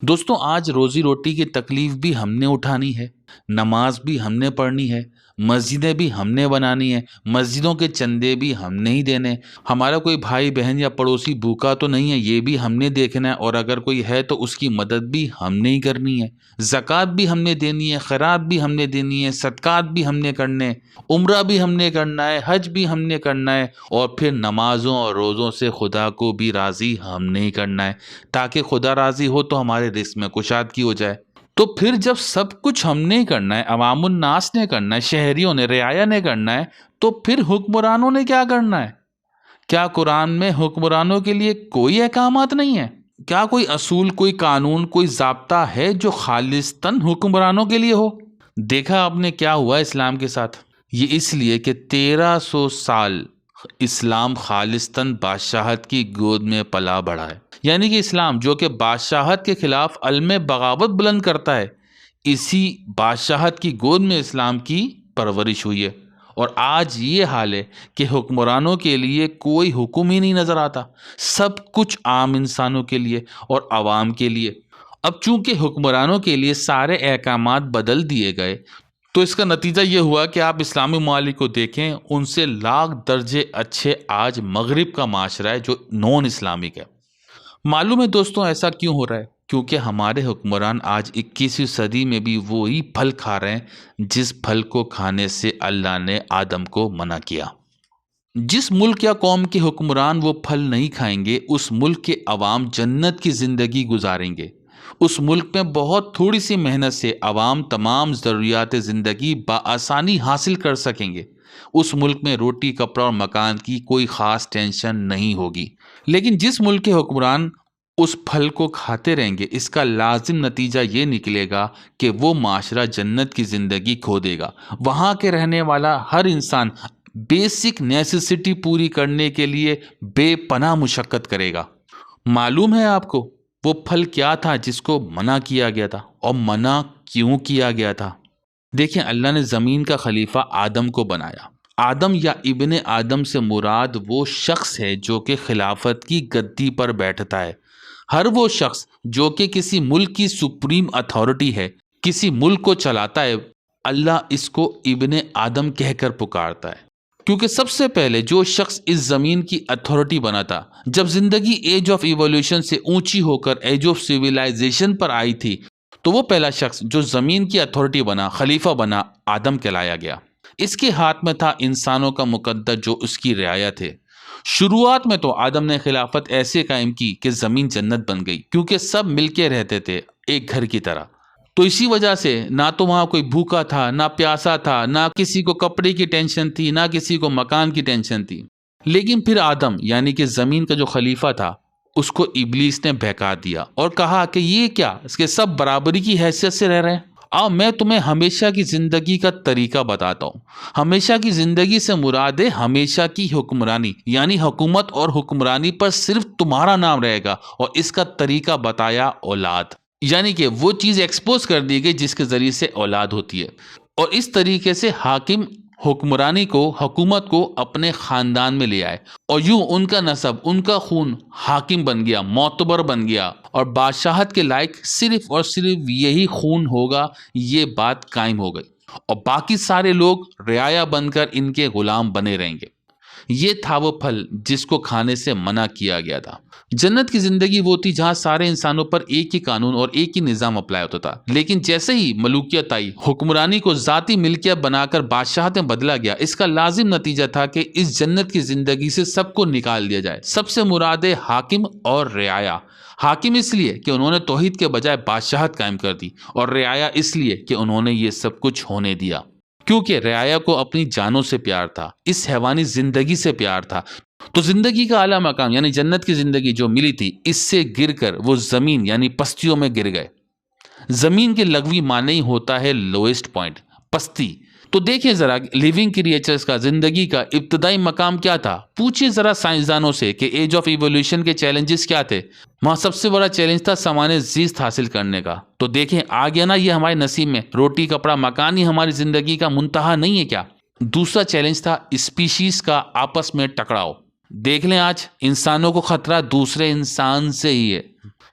دوستوں آج روزی روٹی کی تکلیف بھی ہم نے اٹھانی ہے، نماز بھی ہم نے پڑھنی ہے، مسجدیں بھی ہم نے بنانی ہے، مسجدوں کے چندے بھی ہم نے ہی دینے، ہمارا کوئی بھائی بہن یا پڑوسی بھوکا تو نہیں ہے یہ بھی ہم نے دیکھنا ہے، اور اگر کوئی ہے تو اس کی مدد بھی ہم نے ہی کرنی ہے، زکوٰۃ بھی ہم نے دینی ہے، خیرات بھی ہم نے دینی ہے، صدقات بھی ہم نے کرنے، عمرہ بھی ہم نے کرنا ہے، حج بھی ہم نے کرنا ہے، اور پھر نمازوں اور روزوں سے خدا کو بھی راضی ہم نے ہی کرنا ہے تاکہ خدا راضی ہو تو ہمارے رزق میں کشادگی ہو جائے۔ تو پھر جب سب کچھ ہم نے کرنا ہے، عوام الناس نے کرنا ہے، شہریوں نے، رعایا نے کرنا ہے، تو پھر حکمرانوں نے کیا کرنا ہے؟ کیا قرآن میں حکمرانوں کے لیے کوئی احکامات نہیں ہے؟ کیا کوئی اصول، کوئی قانون، کوئی ضابطہ ہے جو خالصتاً حکمرانوں کے لیے ہو؟ دیکھا آپ نے کیا ہوا اسلام کے ساتھ؟ یہ اس لیے کہ 1300 سال اسلام خالصتاً بادشاہت کی گود میں پلا بڑھا ہے، یعنی کہ اسلام جو کہ بادشاہت کے خلاف علم بغاوت بلند کرتا ہے، اسی بادشاہت کی گود میں اسلام کی پرورش ہوئی ہے۔ اور آج یہ حال ہے کہ حکمرانوں کے لیے کوئی حکم ہی نہیں نظر آتا، سب کچھ عام انسانوں کے لیے اور عوام کے لیے۔ اب چونکہ حکمرانوں کے لیے سارے احکامات بدل دیے گئے تو اس کا نتیجہ یہ ہوا کہ آپ اسلامی ممالک کو دیکھیں، ان سے لاکھ درجے اچھے آج مغرب کا معاشرہ ہے جو نون اسلامک ہے۔ معلوم ہے دوستوں ایسا کیوں ہو رہا ہے؟ کیونکہ ہمارے حکمران آج 21ویں صدی میں بھی وہی پھل کھا رہے ہیں جس پھل کو کھانے سے اللہ نے آدم کو منع کیا۔ جس ملک یا قوم کے حکمران وہ پھل نہیں کھائیں گے، اس ملک کے عوام جنت کی زندگی گزاریں گے۔ اس ملک میں بہت تھوڑی سی محنت سے عوام تمام ضروریات زندگی بآسانی حاصل کر سکیں گے۔ اس ملک میں روٹی، کپڑا اور مکان کی کوئی خاص ٹینشن نہیں ہوگی۔ لیکن جس ملک کے حکمران اس پھل کو کھاتے رہیں گے، اس کا لازم نتیجہ یہ نکلے گا کہ وہ معاشرہ جنت کی زندگی کھو دے گا۔ وہاں کے رہنے والا ہر انسان بیسک نیسیسٹی پوری کرنے کے لیے بے پناہ مشقت کرے گا۔ معلوم ہے آپ کو وہ پھل کیا تھا جس کو منع کیا گیا تھا، اور منع کیوں کیا گیا تھا؟ دیکھیں، اللہ نے زمین کا خلیفہ آدم کو بنایا۔ آدم یا ابن آدم سے مراد وہ شخص ہے جو کہ خلافت کی گدی پر بیٹھتا ہے۔ ہر وہ شخص جو کہ کسی ملک کی سپریم اتھارٹی ہے، کسی ملک کو چلاتا ہے، اللہ اس کو ابن آدم کہہ کر پکارتا ہے، کیونکہ سب سے پہلے جو شخص اس زمین کی اتھارٹی بنا تھا، جب زندگی ایج آف ایولیوشن سے اونچی ہو کر ایج آف سیویلائزیشن پر آئی تھی، تو وہ پہلا شخص جو زمین کی اتھارٹی بنا، خلیفہ بنا، آدم کہلایا گیا۔ اس کے ہاتھ میں تھا انسانوں کا مقدر جو اس کی رعایا تھے۔ شروعات میں تو آدم نے خلافت ایسے قائم کی کہ زمین جنت بن گئی، کیونکہ سب مل کے رہتے تھے ایک گھر کی طرح۔ تو اسی وجہ سے نہ تو وہاں کوئی بھوکا تھا، نہ پیاسا تھا، نہ کسی کو کپڑے کی ٹینشن تھی، نہ کسی کو مکان کی ٹینشن تھی۔ لیکن پھر آدم یعنی کہ زمین کا جو خلیفہ تھا، اس کو ابلیس نے بہکا دیا اور کہا کہ یہ کیا، اس کے سب برابری کی حیثیت سے رہ رہے ہیں۔ آؤ میں تمہیں ہمیشہ کی زندگی کا طریقہ بتاتا ہوں۔ ہمیشہ کی زندگی سے مراد ہے ہمیشہ کی حکمرانی، یعنی حکومت اور حکمرانی پر صرف تمہارا نام رہے گا، اور اس کا طریقہ بتایا اولاد، یعنی کہ وہ چیز ایکسپوز کر دی گئی جس کے ذریعے سے اولاد ہوتی ہے، اور اس طریقے سے حاکم حکمرانی کو، حکومت کو اپنے خاندان میں لے آئے، اور یوں ان کا نسب، ان کا خون حاکم بن گیا، معتبر بن گیا، اور بادشاہت کے لائق صرف اور صرف یہی خون ہوگا، یہ بات قائم ہو گئی، اور باقی سارے لوگ رعایا بن کر ان کے غلام بنے رہیں گے۔ یہ تھا وہ پھل جس کو کھانے سے منع کیا گیا تھا۔ جنت کی زندگی وہ تھی جہاں سارے انسانوں پر ایک ہی قانون اور ایک ہی نظام اپلائی ہوتا تھا، لیکن جیسے ہی ملوکیت آئی، حکمرانی کو ذاتی ملکیت بنا کر بادشاہت میں بدلا گیا، اس کا لازم نتیجہ تھا کہ اس جنت کی زندگی سے سب کو نکال دیا جائے۔ سب سے مراد ہے حاکم اور رعایا۔ حاکم اس لیے کہ انہوں نے توحید کے بجائے بادشاہت قائم کر دی، اور رعایا اس لیے کہ انہوں نے یہ سب کچھ ہونے دیا، کیونکہ رعایا کو اپنی جانوں سے پیار تھا، اس حیوانی زندگی سے پیار تھا۔ تو زندگی کا اعلیٰ مقام یعنی جنت کی زندگی جو ملی تھی، اس سے گر کر وہ زمین یعنی پستیوں میں گر گئے۔ زمین کے لغوی معنی ہی ہوتا ہے لوئسٹ پوائنٹ، پستی۔ تو دیکھیں ذرا لیونگ کریچرز کا، زندگی کا ابتدائی مقام کیا تھا؟ پوچھیں ذرا سائنسدانوں سے کہ ایج آف ایولیوشن کے چیلنجز کیا تھے۔ وہاں سب سے بڑا چیلنج تھا سامان زیست حاصل کرنے کا۔ تو دیکھیں آ گیا نا یہ ہمارے نصیب میں، روٹی، کپڑا، مکان ہی ہماری زندگی کا منتہا نہیں ہے کیا؟ دوسرا چیلنج تھا اسپیشیز کا آپس میں ٹکراؤ۔ دیکھ لیں آج انسانوں کو خطرہ دوسرے انسان سے ہی ہے۔